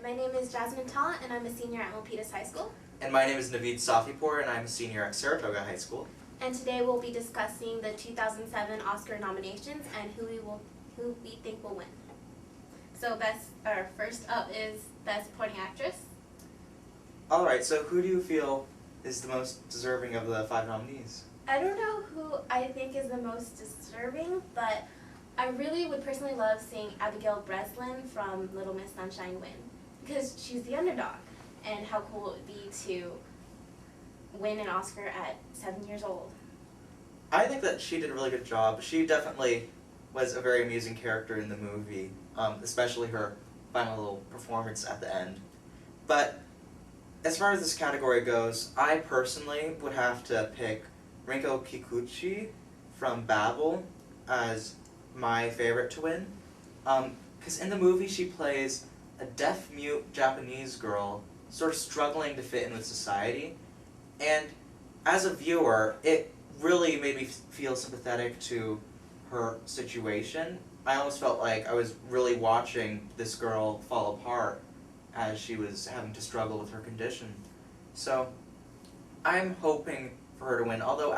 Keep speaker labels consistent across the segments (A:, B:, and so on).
A: my name is Jasmine and I'm a senior at Milpitas High School.
B: And my name is Noveed Safipour, and I'm a senior at Saratoga High School.
A: And today we'll be discussing the 2007 Oscar nominations and who we think will win. So first up is Best Supporting Actress.
B: Alright, so who do you feel is the most deserving of the 5 nominees?
A: I don't know who I think is the most deserving, but I really would personally love seeing Abigail Breslin from Little Miss Sunshine win, because she's the underdog, and how cool it would be to win an Oscar at 7 years old.
B: I think that she did a really good job. She definitely was a very amusing character in the movie, especially her final little performance at the end. But as far as this category goes, I personally would have to pick Rinko Kikuchi from Babel as my favorite to win. Because in the movie she plays a deaf-mute Japanese girl sort of struggling to fit in with society. And as a viewer, it really made me feel sympathetic to her situation. I almost felt like I was really watching this girl fall apart as she was having to struggle with her condition. So I'm hoping for her to win, although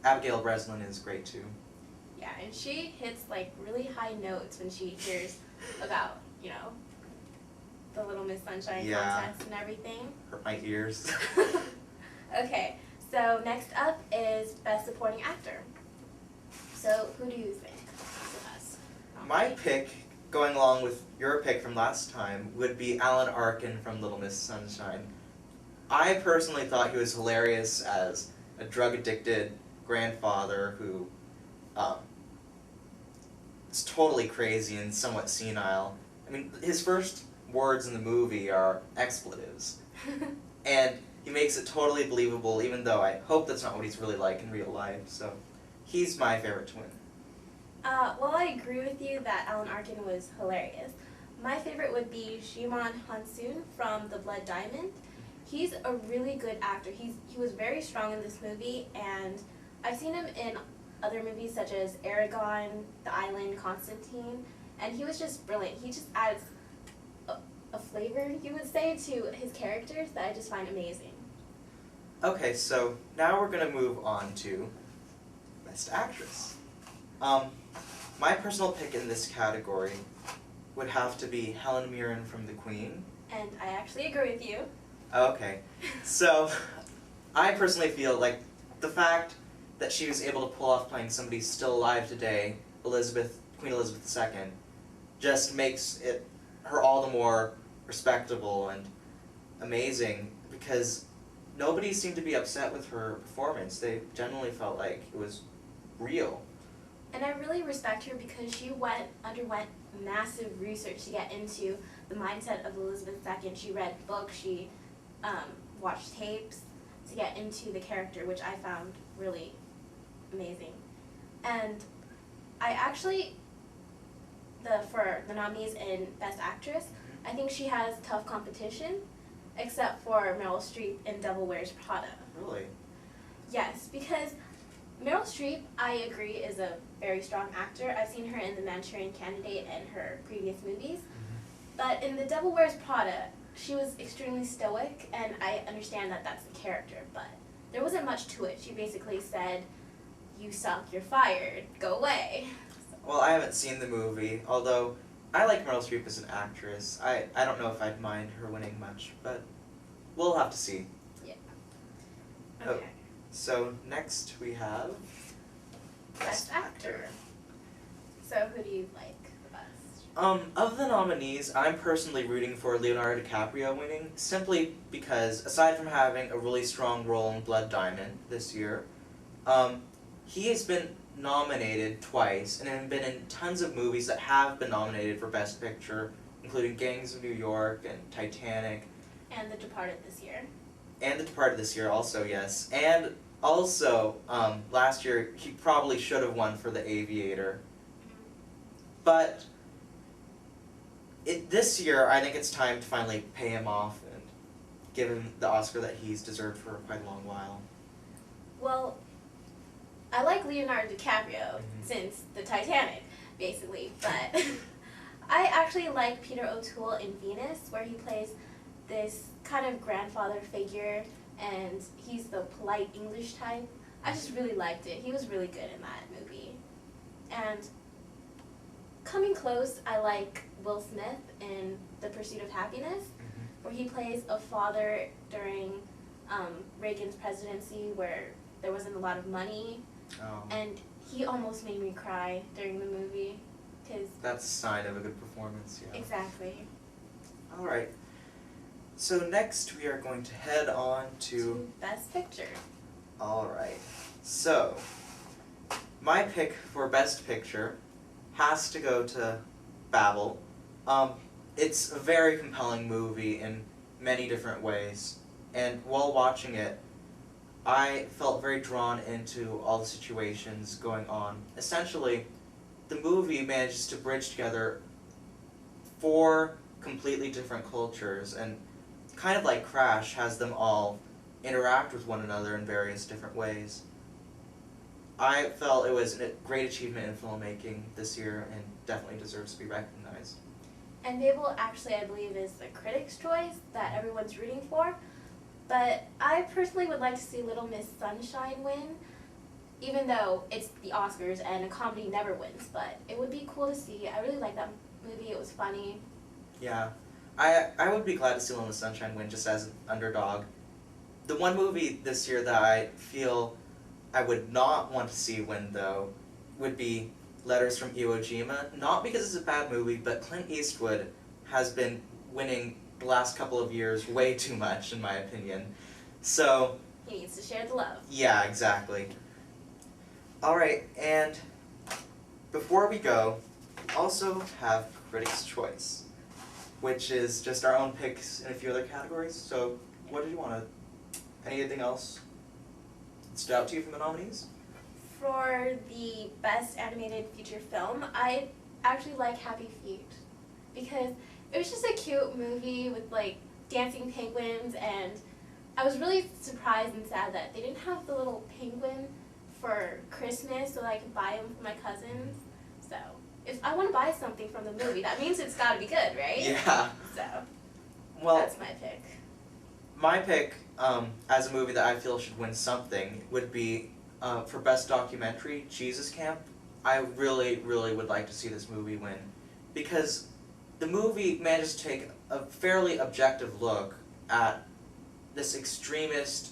B: Abigail Breslin is great too.
A: Yeah, and she hits like really high notes when she hears about, the Little Miss Sunshine contest and everything.
B: Hurt my ears.
A: Okay, so next up is Best Supporting Actor. So who do you think is the best?
B: My pick, going along with your pick from last time, would be Alan Arkin from Little Miss Sunshine. I personally thought he was hilarious as a drug-addicted grandfather who is totally crazy and somewhat senile. I mean, his first words in the movie are expletives. And he makes it totally believable, even though I hope that's not what he's really like in real life. So he's my favorite to win.
A: Well, I agree with you that Alan Arkin was hilarious. My favorite would be Shimon Hansoon from The Blood Diamond. He's a really good actor. He was very strong in this movie, and I've seen him in other movies such as Aragon, The Island, Constantine, and he was just brilliant. He just adds a flavor, you would say, to his characters that I just find amazing.
B: Okay, so now we're going to move on to Best Actress. My personal pick in this category would have to be Helen Mirren from The Queen.
A: And I actually agree with you.
B: Okay, so I personally feel like the fact that she was able to pull off playing somebody still alive today, Queen Elizabeth II, just makes her all the more respectable and amazing, because nobody seemed to be upset with her performance. They generally felt like it was real.
A: And I really respect her because she underwent massive research to get into the mindset of Elizabeth II. She read books, she watched tapes to get into the character, which I found really amazing. And I actually, for the nominees in Best Actress, I think she has tough competition, except for Meryl Streep in Devil Wears Prada.
B: Really?
A: Yes, because Meryl Streep, I agree, is a very strong actor. I've seen her in The Manchurian Candidate and her previous movies. But in The Devil Wears Prada, she was extremely stoic, and I understand that that's the character, but there wasn't much to it. She basically said, "You suck, you're fired, go away."
B: Well, I haven't seen the movie, although I like Meryl Streep as an actress. I don't know if I'd mind her winning much, but we'll have to see.
A: Yeah.
B: Oh,
A: Okay.
B: so next we have
A: Best Actor. So who do you like the best?
B: Of the nominees, I'm personally rooting for Leonardo DiCaprio winning, simply because, aside from having a really strong role in Blood Diamond this year, he has been nominated twice and has been in tons of movies that have been nominated for Best Picture, including Gangs of New York and Titanic.
A: And The Departed this year.
B: And The Departed this year also, yes. And also, last year, he probably should have won for The Aviator. But this year, I think it's time to finally pay him off and give him the Oscar that he's deserved for quite a long while.
A: Well, I like Leonardo DiCaprio since the Titanic, basically, but I actually like Peter O'Toole in Venus, where he plays this kind of grandfather figure, and he's the polite English type. I just really liked it. He was really good in that movie. And coming close, I like Will Smith in The Pursuit of Happiness, where he plays a father during Reagan's presidency, where there wasn't a lot of money, and he almost made me cry during the movie.
B: That's a sign of a good performance, yeah.
A: Exactly.
B: Alright. So next we are going to head on to
A: Best Picture.
B: Alright. So, my pick for Best Picture has to go to Babel. It's a very compelling movie in many different ways, and while watching it, I felt very drawn into all the situations going on. Essentially, the movie manages to bridge together 4 completely different cultures, and kind of like Crash, has them all interact with one another in various different ways. I felt it was a great achievement in filmmaking this year and definitely deserves to be recognized.
A: And Babel actually, I believe, is the critics' choice that everyone's rooting for. But I personally would like to see Little Miss Sunshine win, even though it's the Oscars and a comedy never wins. But it would be cool to see. I really liked that movie. It was funny.
B: Yeah. I would be glad to see Little Miss Sunshine win just as an underdog. The one movie this year that I feel I would not want to see win, though, would be Letters from Iwo Jima. Not because it's a bad movie, but Clint Eastwood has been winning the last couple of years way too much, in my opinion. So...
A: he needs to share the love.
B: Yeah, exactly. Alright, and before we go, we also have Critics' Choice, which is just our own picks in a few other categories. So, what did you want to... anything else stood out to you from the nominees?
A: For the Best Animated Feature Film, I actually like Happy Feet, because it was just a cute movie with like dancing penguins, and I was really surprised and sad that they didn't have the little penguin for Christmas so that I could buy them for my cousins. So if I want to buy something from the movie, that means it's got to be good, right?
B: Yeah.
A: So
B: Well,
A: that's my pick.
B: my pick, as a movie that I feel should win something, would be for Best Documentary, Jesus Camp. I really, really would like to see this movie win, because the movie manages to take a fairly objective look at this extremist,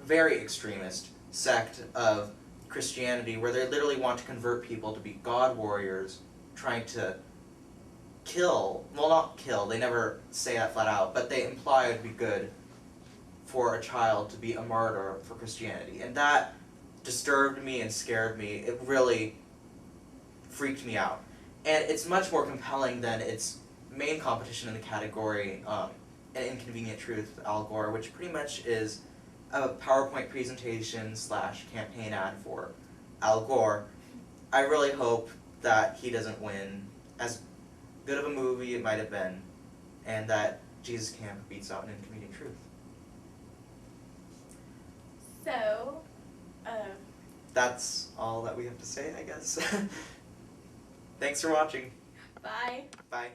B: very extremist sect of Christianity, where they literally want to convert people to be God warriors, trying to kill, well, not kill, they never say that flat out, but they imply it would be good for a child to be a martyr for Christianity. And that disturbed me and scared me. It really freaked me out. And it's much more compelling than its main competition in the category, An Inconvenient Truth with Al Gore, which pretty much is a PowerPoint presentation / campaign ad for Al Gore. I really hope that he doesn't win. As good of a movie it might have been, and that Jesus Camp beats out An Inconvenient Truth.
A: So,
B: that's all that we have to say, I guess. Thanks for watching.
A: bye.
B: Bye.